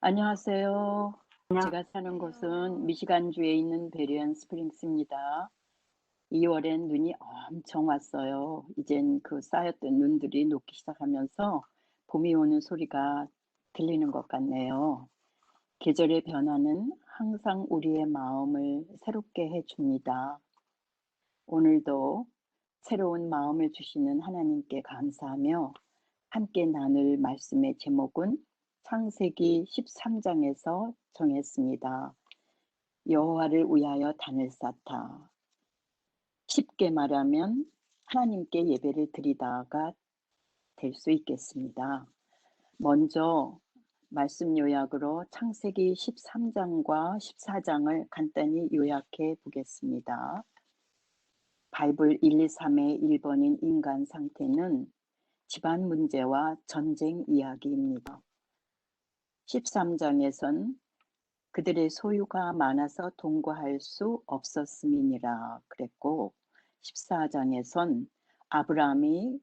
안녕하세요. 제가 사는 곳은 안녕하세요. 미시간주에 있는 베리언 스프링스입니다. 2월엔 눈이 엄청 왔어요. 이젠 그 쌓였던 눈들이 녹기 시작하면서 봄이 오는 소리가 들리는 것 같네요. 계절의 변화는 항상 우리의 마음을 새롭게 해줍니다. 오늘도 새로운 마음을 주시는 하나님께 감사하며 함께 나눌 말씀의 제목은 창세기 13장에서 정했습니다. 여호와를 위하여 단을 쌓다. 쉽게 말하면 하나님께 예배를 드리다가 될 수 있겠습니다. 먼저 말씀 요약으로 창세기 13장과 14장을 간단히 요약해 보겠습니다. 바이블 123의 1번인 인간 상태는 집안 문제와 전쟁 이야기입니다. 13장에선 그들의 소유가 많아서 동거할 수 없었음이니라 그랬고, 14장에선 아브라함이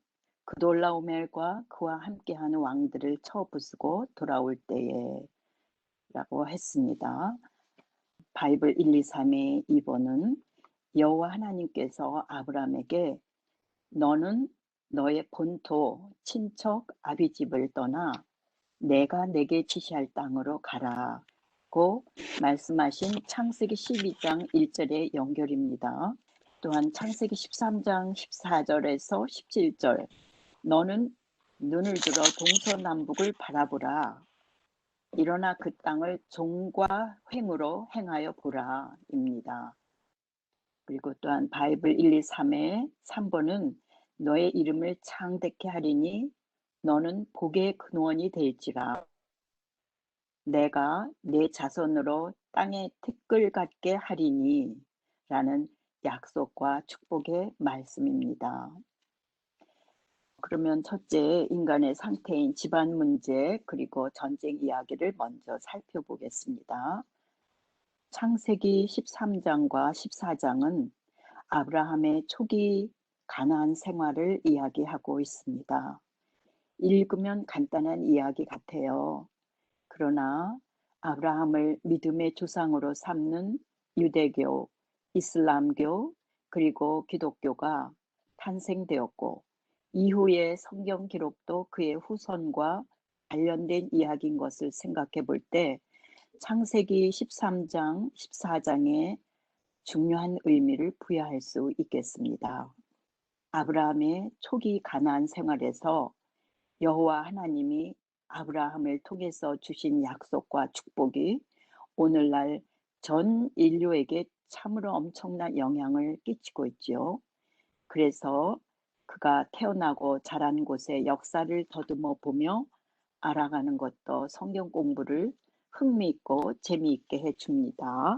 그돌라오멜과 그와 함께하는 왕들을 쳐부수고 돌아올 때에 라고 했습니다. 바이블 123의 2번은 여호와 하나님께서 아브라함에게 너는 너의 본토 친척 아비집을 떠나 내가 내게 지시할 땅으로 가라고 말씀하신 창세기 12장 1절의 연결입니다. 또한 창세기 13장 14절에서 17절 너는 눈을 들어 동서남북을 바라보라. 일어나 그 땅을 종과 횡으로 행하여 보라 입니다. 그리고 또한 바이블 123의 3번은 너의 이름을 창대케 하리니 너는 복의 근원이 될지라. 내가 내 자손으로 땅에 티끌 같게 하리니 라는 약속과 축복의 말씀입니다. 그러면 첫째, 인간의 상태인 집안 문제 그리고 전쟁 이야기를 먼저 살펴보겠습니다. 창세기 13장과 14장은 아브라함의 초기 가나안 생활을 이야기하고 있습니다. 읽으면 간단한 이야기 같아요. 그러나 아브라함을 믿음의 조상으로 삼는 유대교, 이슬람교, 그리고 기독교가 탄생되었고, 이후의 성경 기록도 그의 후손과 관련된 이야기인 것을 생각해 볼 때 창세기 13장, 14장에 중요한 의미를 부여할 수 있겠습니다. 아브라함의 초기 가나안 생활에서 여호와 하나님이 아브라함을 통해서 주신 약속과 축복이 오늘날 전 인류에게 참으로 엄청난 영향을 끼치고 있지요. 그래서 그가 태어나고 자란 곳의 역사를 더듬어 보며 알아가는 것도 성경 공부를 흥미있고 재미있게 해줍니다.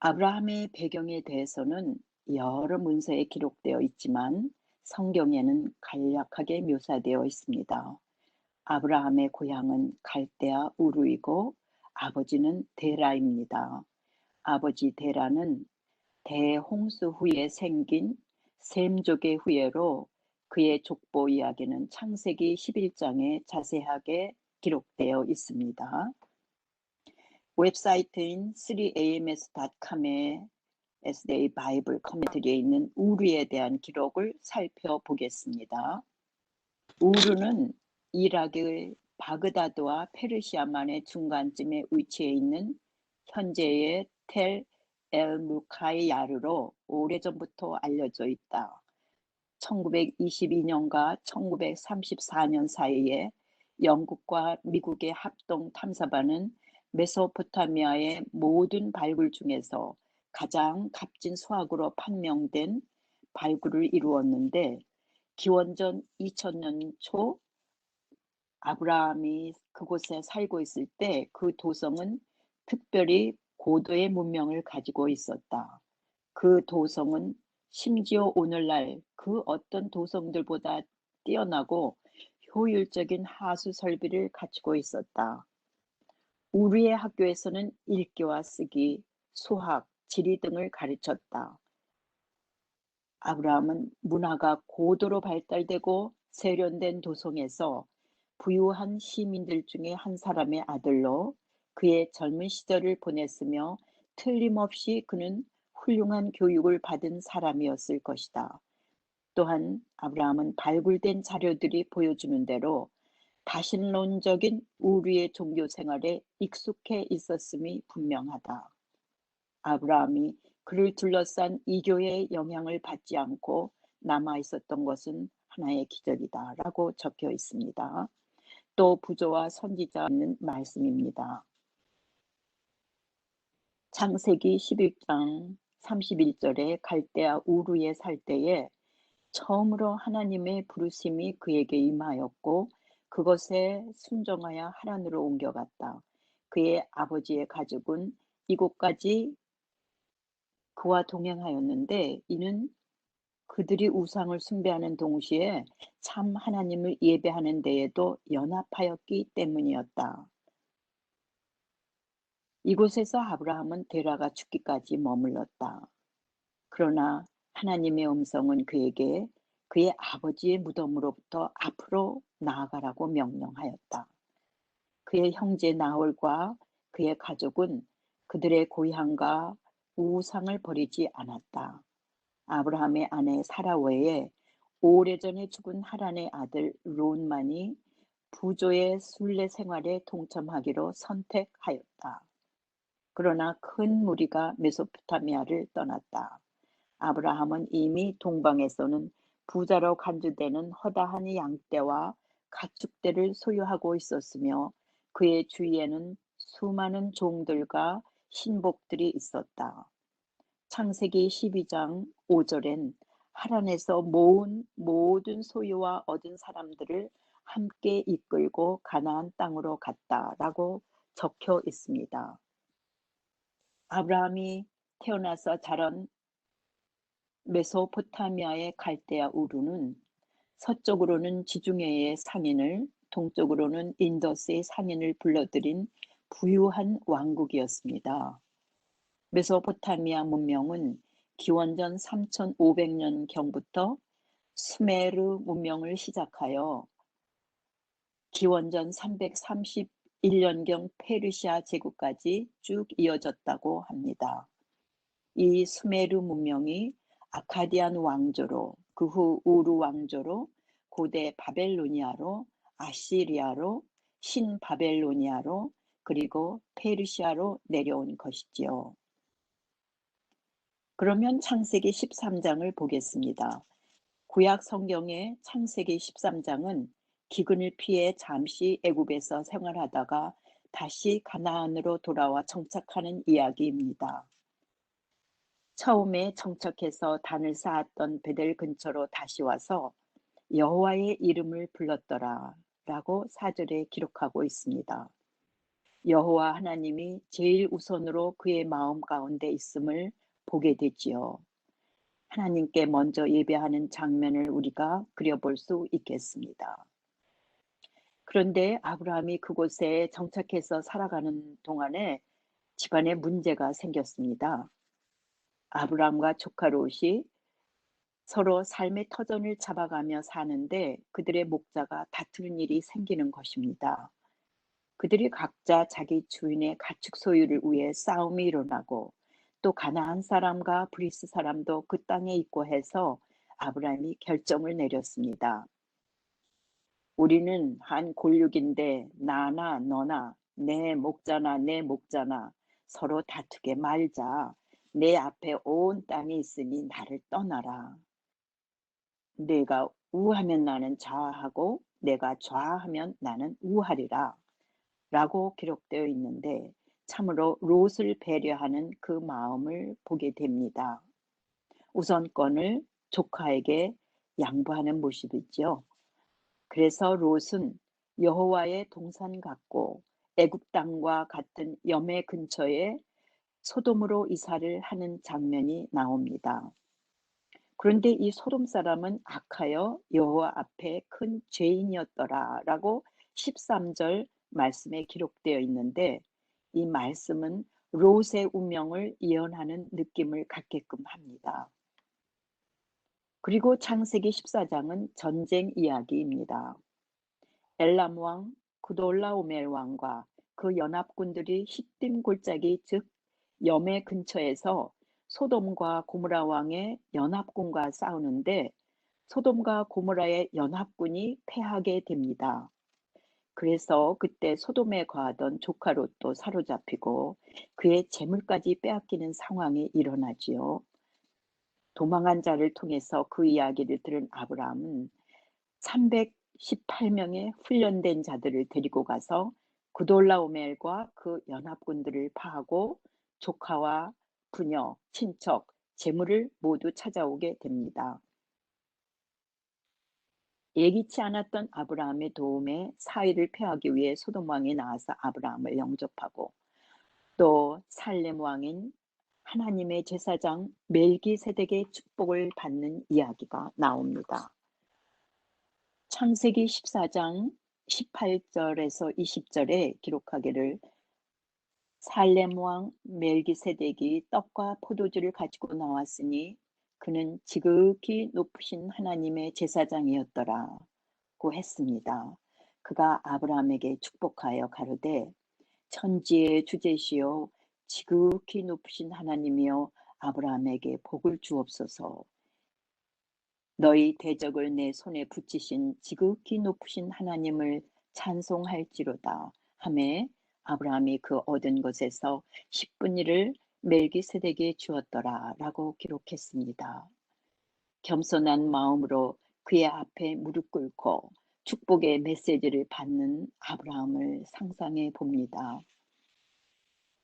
아브라함의 배경에 대해서는 여러 문서에 기록되어 있지만 성경에는 간략하게 묘사되어 있습니다. 아브라함의 고향은 갈대아 우르이고 아버지는 데라입니다. 아버지 데라는 대홍수 후에 생긴 셈족의 후예로 그의 족보 이야기는 창세기 11장에 자세하게 기록되어 있습니다. 웹사이트인 3ams.com의 SDA 바이블 커멘터리에 있는 우르에 대한 기록을 살펴보겠습니다. 우르는 이라크의 바그다드와 페르시아만의 중간쯤에 위치해 있는 현재의 텔 엘무카이야르로 오래전부터 알려져 있다. 1922년과 1934년 사이에 영국과 미국의 합동 탐사반은 메소포타미아의 모든 발굴 중에서 가장 값진 수학으로 판명된 발굴을 이루었는데 기원전 2000년 초 아브라함이 그곳에 살고 있을 때 그 도성은 특별히 고도의 문명을 가지고 있었다. 그 도성은 심지어 오늘날 그 어떤 도성들보다 뛰어나고 효율적인 하수 설비를 갖추고 있었다. 우리의 학교에서는 읽기와 쓰기, 수학, 지리 등을 가르쳤다. 아브라함은 문화가 고도로 발달되고 세련된 도성에서 부유한 시민들 중에 한 사람의 아들로 그의 젊은 시절을 보냈으며 틀림없이 그는 훌륭한 교육을 받은 사람이었을 것이다. 또한 아브라함은 발굴된 자료들이 보여주는 대로 다신론적인 우리의 종교 생활에 익숙해 있었음이 분명하다. 아브라함이 그를 둘러싼 이교의 영향을 받지 않고 남아 있었던 것은 하나의 기적이다라고 적혀 있습니다. 또 부조와 선지자는 말씀입니다. 창세기 11장 31절에 갈대아 우르에 살 때에 처음으로 하나님의 부르심이 그에게 임하였고 그것에 순종하여 하란으로 옮겨갔다. 그의 아버지의 가족은 이곳까지 그와 동행하였는데 이는 그들이 우상을 숭배하는 동시에 참 하나님을 예배하는 데에도 연합하였기 때문이었다. 이곳에서 아브라함은 데라가 죽기까지 머물렀다. 그러나 하나님의 음성은 그에게 그의 아버지의 무덤으로부터 앞으로 나아가라고 명령하였다. 그의 형제 나홀과 그의 가족은 그들의 고향과 우상을 버리지 않았다. 아브라함의 아내 사라 외에 오래전에 죽은 하란의 아들 론만이 부조의 순례 생활에 동참하기로 선택하였다. 그러나 큰 무리가 메소포타미아를 떠났다. 아브라함은 이미 동방에서는 부자로 간주되는 허다한 양떼와 가축대를 소유하고 있었으며 그의 주위에는 수많은 종들과 신복들이 있었다. 창세기 12장 5절엔 하란에서 모은 모든 소유와 얻은 사람들을 함께 이끌고 가나안 땅으로 갔다라고 적혀 있습니다. 아브라함이 태어나서 자란 메소포타미아의 갈대아 우르는 서쪽으로는 지중해의 상인을, 동쪽으로는 인더스의 상인을 불러들인 부유한 왕국이었습니다. 메소포타미아 문명은 기원전 3500년경부터 수메르 문명을 시작하여 기원전 331년경 페르시아 제국까지 쭉 이어졌다고 합니다. 이 수메르 문명이 아카디안 왕조로, 그 후 우루 왕조로, 고대 바벨로니아로, 아시리아로, 신바벨로니아로, 그리고 페르시아로 내려온 것이지요. 그러면 창세기 13장을 보겠습니다. 구약 성경의 창세기 13장은 기근을 피해 잠시 애굽에서 생활하다가 다시 가나안으로 돌아와 정착하는 이야기입니다. 처음에 정착해서 단을 쌓았던 베델 근처로 다시 와서 여호와의 이름을 불렀더라 라고 4절에 기록하고 있습니다. 여호와 하나님이 제일 우선으로 그의 마음 가운데 있음을 보게 되지요. 하나님께 먼저 예배하는 장면을 우리가 그려볼 수 있겠습니다. 그런데 아브라함이 그곳에 정착해서 살아가는 동안에 집안에 문제가 생겼습니다. 아브라함과 조카 롯이 서로 삶의 터전을 잡아가며 사는데 그들의 목자가 다투는 일이 생기는 것입니다. 그들이 각자 자기 주인의 가축 소유를 위해 싸움이 일어나고 또 가나안 사람과 브리스 사람도 그 땅에 있고 해서 아브라함이 결정을 내렸습니다. 우리는 한 골육인데 나나 너나 내 목자나 내 목자나 서로 다투게 말자. 내 앞에 온 땅이 있으니 나를 떠나라. 내가 우하면 나는 좌하고 내가 좌하면 나는 우하리라 라고 기록되어 있는데 참으로 롯을 배려하는 그 마음을 보게 됩니다. 우선권을 조카에게 양보하는 모습이죠. 그래서 롯은 여호와의 동산 같고 애굽 땅과 같은 염해 근처에 소돔으로 이사를 하는 장면이 나옵니다. 그런데 이 소돔 사람은 악하여 여호와 앞에 큰 죄인이었더라라고 13절 말씀에 기록되어 있는데 이 말씀은 롯의 운명을 예언하는 느낌을 갖게끔 합니다. 그리고 창세기 14장은 전쟁 이야기입니다. 엘람 왕 그돌라오멜 왕과 그 연합군들이 시딤 골짜기 즉 염해 근처에서 소돔과 고모라 왕의 연합군과 싸우는데 소돔과 고모라의 연합군이 패하게 됩니다. 그래서 그때 소돔에 거하던 조카 롯도 사로잡히고 그의 재물까지 빼앗기는 상황이 일어나지요. 도망한 자를 통해서 그 이야기를 들은 아브라함은 318명의 훈련된 자들을 데리고 가서 그돌라오멜과 그 연합군들을 파하고 조카와 부녀, 친척, 재물을 모두 찾아오게 됩니다. 예기치 않았던 아브라함의 도움에 사위를 패하기 위해 소돔 왕이 나와서 아브라함을 영접하고 또 살렘 왕인 하나님의 제사장 멜기세덱의 축복을 받는 이야기가 나옵니다. 창세기 14장 18절에서 20절에 기록하기를 살렘 왕 멜기세덱이 떡과 포도주를 가지고 나왔으니 그는 지극히 높으신 하나님의 제사장이었더라고 했습니다. 그가 아브라함에게 축복하여 가로되 천지의 주제시요 지극히 높으신 하나님이여 아브라함에게 복을 주옵소서. 너희 대적을 내 손에 붙이신 지극히 높으신 하나님을 찬송할지로다 하매 아브라함이 그 얻은 것에서 10분의 1을 멜기세덱에 주었더라 라고 기록했습니다. 겸손한 마음으로 그의 앞에 무릎 꿇고 축복의 메시지를 받는 아브라함을 상상해 봅니다.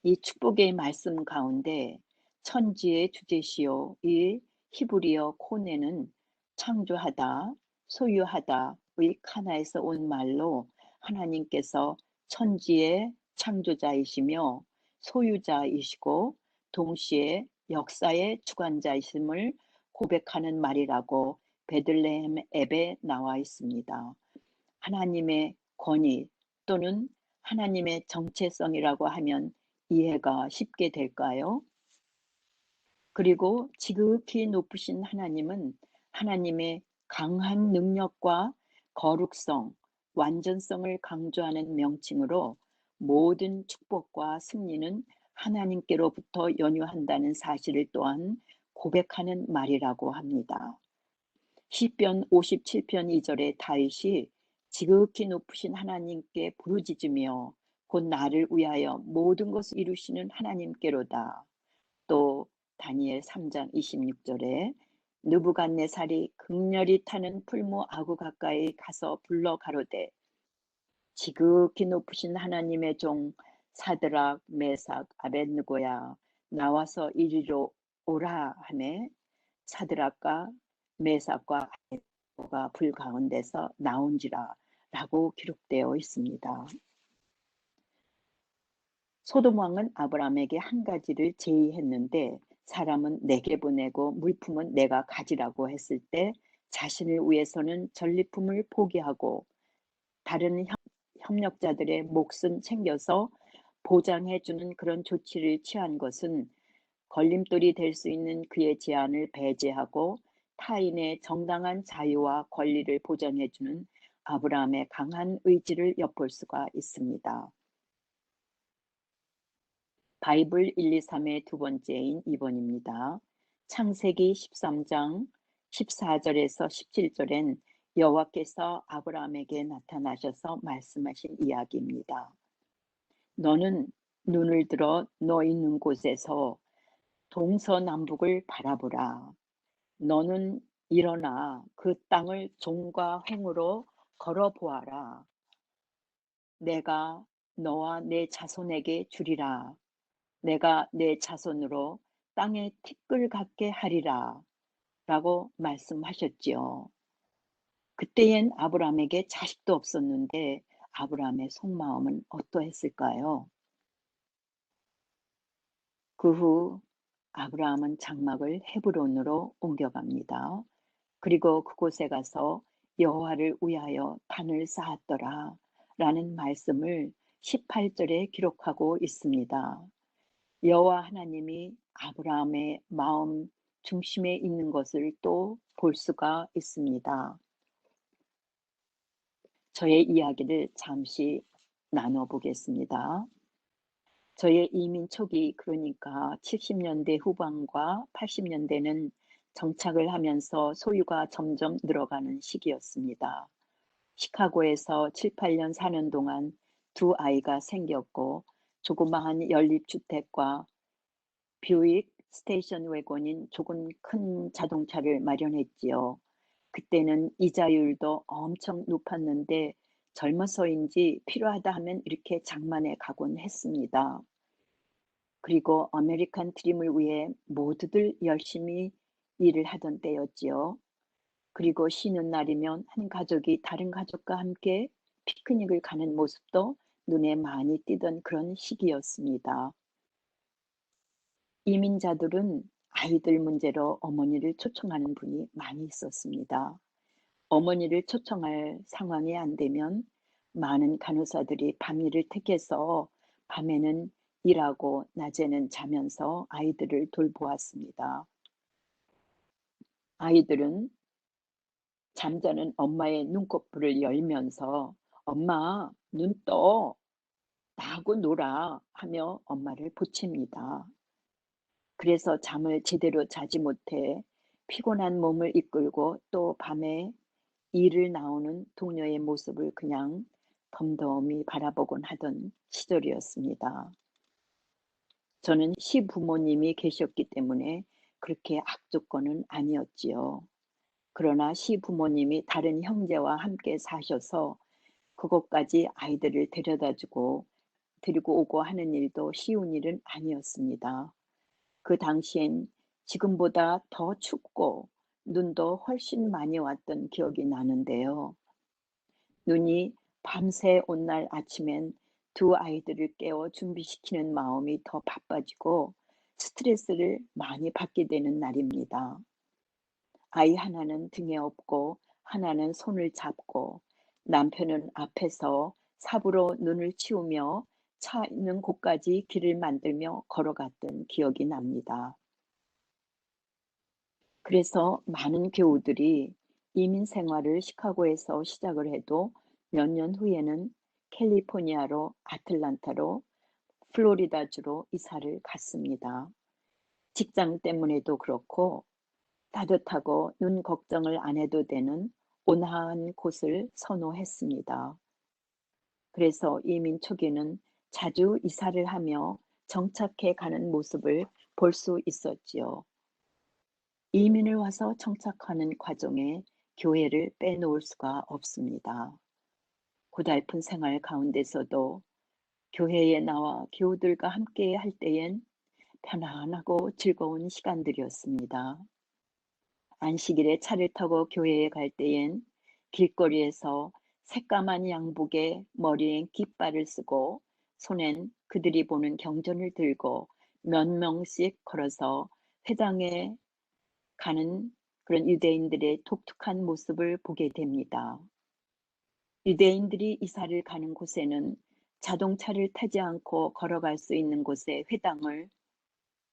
이 축복의 말씀 가운데 천지의 주제시요 이 히브리어 코네는 창조하다, 소유하다의 카나에서 온 말로 하나님께서 천지의 창조자이시며 소유자이시고 동시에 역사의 주관자이심을 고백하는 말이라고 베들레헴 앱에 나와 있습니다. 하나님의 권위 또는 하나님의 정체성이라고 하면 이해가 쉽게 될까요? 그리고 지극히 높으신 하나님은 하나님의 강한 능력과 거룩성, 완전성을 강조하는 명칭으로 모든 축복과 승리는 하나님께로부터 연유한다는 사실을 또한 고백하는 말이라고 합니다. 시편 57편 2절에 다윗이 지극히 높으신 하나님께 부르짖으며 곧 나를 위하여 모든 것을 이루시는 하나님께로다. 또 다니엘 3장 26절에 느부갓네살이 극렬히 타는 풀무 아구 가까이 가서 불러 가로되 지극히 높으신 하나님의 종 사드락 메삭 아벳느고야 나와서 이리로 오라 하매 사드락과 메삭과 아벳느고가 불 가운데서 나온지라 라고 기록되어 있습니다. 소돔 왕은 아브라함에게 한 가지를 제의했는데 사람은 내게 보내고 물품은 내가 가지라고 했을 때 자신을 위해서는 전리품을 포기하고 다른 협력자들의 몫은 챙겨서 보장해주는 그런 조치를 취한 것은 걸림돌이 될 수 있는 그의 제안을 배제하고 타인의 정당한 자유와 권리를 보장해주는 아브라함의 강한 의지를 엿볼 수가 있습니다. 바이블 123의 두 번째인 2번입니다. 창세기 13장 14절에서 17절엔 여호와께서 아브라함에게 나타나셔서 말씀하신 이야기입니다. 너는 눈을 들어 너 있는 곳에서 동서남북을 바라보라. 너는 일어나 그 땅을 종과 횡으로 걸어보아라. 내가 너와 내 자손에게 주리라. 내가 내 자손으로 땅에 티끌 같게 하리라 라고 말씀하셨지요. 그때엔 아브라함에게 자식도 없었는데 아브라함의 속마음은 어떠했을까요? 그 후 아브라함은 장막을 헤브론으로 옮겨갑니다. 그리고 그곳에 가서 여호와를 위하여 단을 쌓았더라 라는 말씀을 18절에 기록하고 있습니다. 여호와 하나님이 아브라함의 마음 중심에 있는 것을 또 볼 수가 있습니다. 저의 이야기를 잠시 나눠보겠습니다. 저의 이민 초기, 그러니까 70년대 후반과 80년대는 정착을 하면서 소유가 점점 늘어가는 시기였습니다. 시카고에서 7, 8년 사는 동안 두 아이가 생겼고 조그마한 연립주택과 뷰익 스테이션 왜곤인 조금 큰 자동차를 마련했지요. 그때는 이자율도 엄청 높았는데 젊어서인지 필요하다 하면 이렇게 장만해 가곤 했습니다. 그리고 아메리칸 드림을 위해 모두들 열심히 일을 하던 때였지요. 그리고 쉬는 날이면 한 가족이 다른 가족과 함께 피크닉을 가는 모습도 눈에 많이 띄던 그런 시기였습니다. 이민자들은 아이들 문제로 어머니를 초청하는 분이 많이 있었습니다. 어머니를 초청할 상황이 안 되면 많은 간호사들이 밤일을 택해서 밤에는 일하고 낮에는 자면서 아이들을 돌보았습니다. 아이들은 잠자는 엄마의 눈꺼풀을 열면서 "엄마, 눈 떠. 나하고 놀아." 하며 엄마를 보칩니다. 그래서 잠을 제대로 자지 못해 피곤한 몸을 이끌고 또 밤에 일을 나오는 동료의 모습을 그냥 덤덤히 바라보곤 하던 시절이었습니다. 저는 시부모님이 계셨기 때문에 그렇게 악조건은 아니었지요. 그러나 시부모님이 다른 형제와 함께 사셔서 그곳까지 아이들을 데려다주고 데리고 오고 하는 일도 쉬운 일은 아니었습니다. 그 당시엔 지금보다 더 춥고 눈도 훨씬 많이 왔던 기억이 나는데요. 눈이 밤새 온 날 아침엔 두 아이들을 깨워 준비시키는 마음이 더 바빠지고 스트레스를 많이 받게 되는 날입니다. 아이 하나는 등에 업고 하나는 손을 잡고 남편은 앞에서 삽으로 눈을 치우며 차 있는 곳까지 길을 만들며 걸어갔던 기억이 납니다. 그래서 많은 교우들이 이민 생활을 시카고에서 시작을 해도 몇 년 후에는 캘리포니아로, 아틀란타로, 플로리다주로 이사를 갔습니다. 직장 때문에도 그렇고 따뜻하고 눈 걱정을 안 해도 되는 온화한 곳을 선호했습니다. 그래서 이민 초기는 자주 이사를 하며 정착해 가는 모습을 볼 수 있었지요. 이민을 와서 정착하는 과정에 교회를 빼놓을 수가 없습니다. 고달픈 생활 가운데서도 교회에 나와 교우들과 함께 할 때엔 편안하고 즐거운 시간들이었습니다. 안식일에 차를 타고 교회에 갈 때엔 길거리에서 새까만 양복에 머리엔 깃발을 쓰고 손엔 그들이 보는 경전을 들고 몇 명씩 걸어서 회당에 가는 그런 유대인들의 독특한 모습을 보게 됩니다. 유대인들이 이사를 가는 곳에는 자동차를 타지 않고 걸어갈 수 있는 곳에 회당을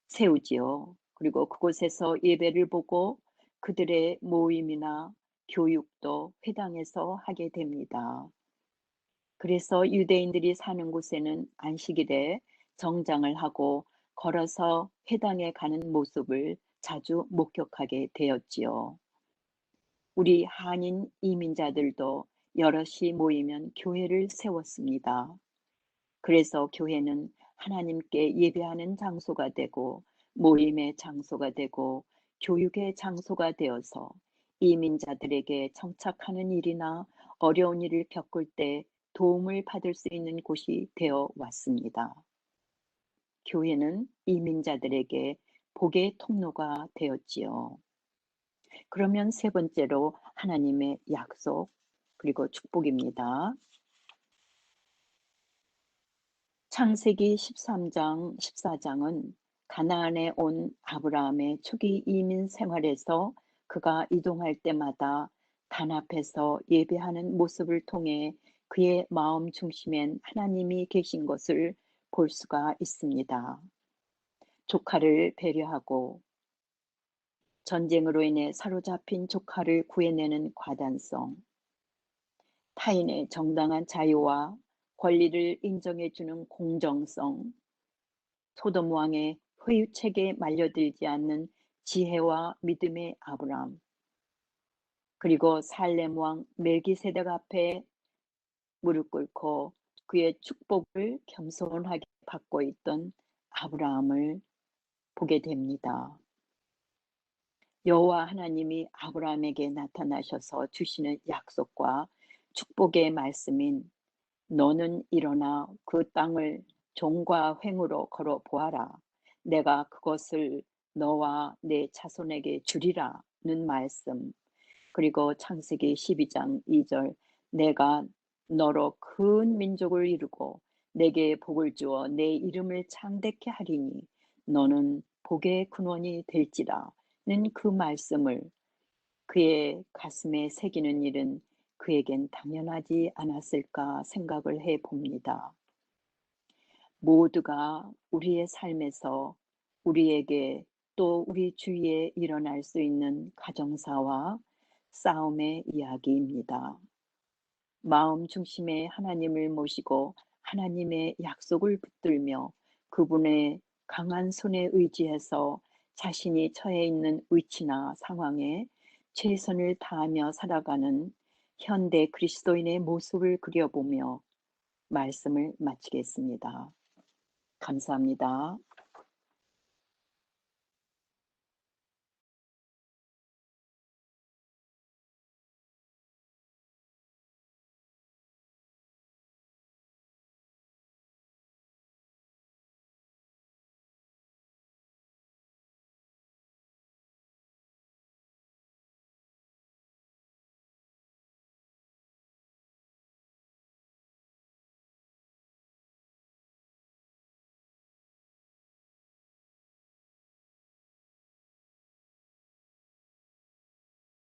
세우지요. 그리고 그곳에서 예배를 보고 그들의 모임이나 교육도 회당에서 하게 됩니다. 그래서 유대인들이 사는 곳에는 안식일에 정장을 하고 걸어서 회당에 가는 모습을 자주 목격하게 되었지요. 우리 한인 이민자들도 여럿이 모이면 교회를 세웠습니다. 그래서 교회는 하나님께 예배하는 장소가 되고 모임의 장소가 되고 교육의 장소가 되어서 이민자들에게 정착하는 일이나 어려운 일을 겪을 때 도움을 받을 수 있는 곳이 되어 왔습니다. 교회는 이민자들에게 복의 통로가 되었지요. 그러면 세 번째로 하나님의 약속 그리고 축복입니다. 창세기 13장, 14장은 가나안에 온 아브라함의 초기 이민 생활에서 그가 이동할 때마다 단합해서 예배하는 모습을 통해 그의 마음 중심엔 하나님이 계신 것을 볼 수가 있습니다. 조카를 배려하고 전쟁으로 인해 사로잡힌 조카를 구해내는 과단성, 타인의 정당한 자유와 권리를 인정해주는 공정성, 소돔 왕의 회유책에 말려들지 않는 지혜와 믿음의 아브람, 그리고 살렘 왕 멜기세덱 앞에 무릎 꿇고 그의 축복을 겸손하게 받고 있던 아브라함을 보게 됩니다. 여호와 하나님이 아브라함에게 나타나셔서 주시는 약속과 축복의 말씀인 너는 일어나 그 땅을 종과 횡으로 걸어 보아라. 내가 그것을 너와 내 자손에게 주리라는 말씀. 그리고 창세기 12장 2절 내가 너로 큰 민족을 이루고 내게 복을 주어 내 이름을 창대케 하리니 너는 복의 근원이 될지라는 그 말씀을 그의 가슴에 새기는 일은 그에겐 당연하지 않았을까 생각을 해 봅니다. 모두가 우리의 삶에서 우리에게 또 우리 주위에 일어날 수 있는 가정사와 싸움의 이야기입니다. 마음 중심에 하나님을 모시고 하나님의 약속을 붙들며 그분의 강한 손에 의지해서 자신이 처해 있는 위치나 상황에 최선을 다하며 살아가는 현대 그리스도인의 모습을 그려보며 말씀을 마치겠습니다. 감사합니다.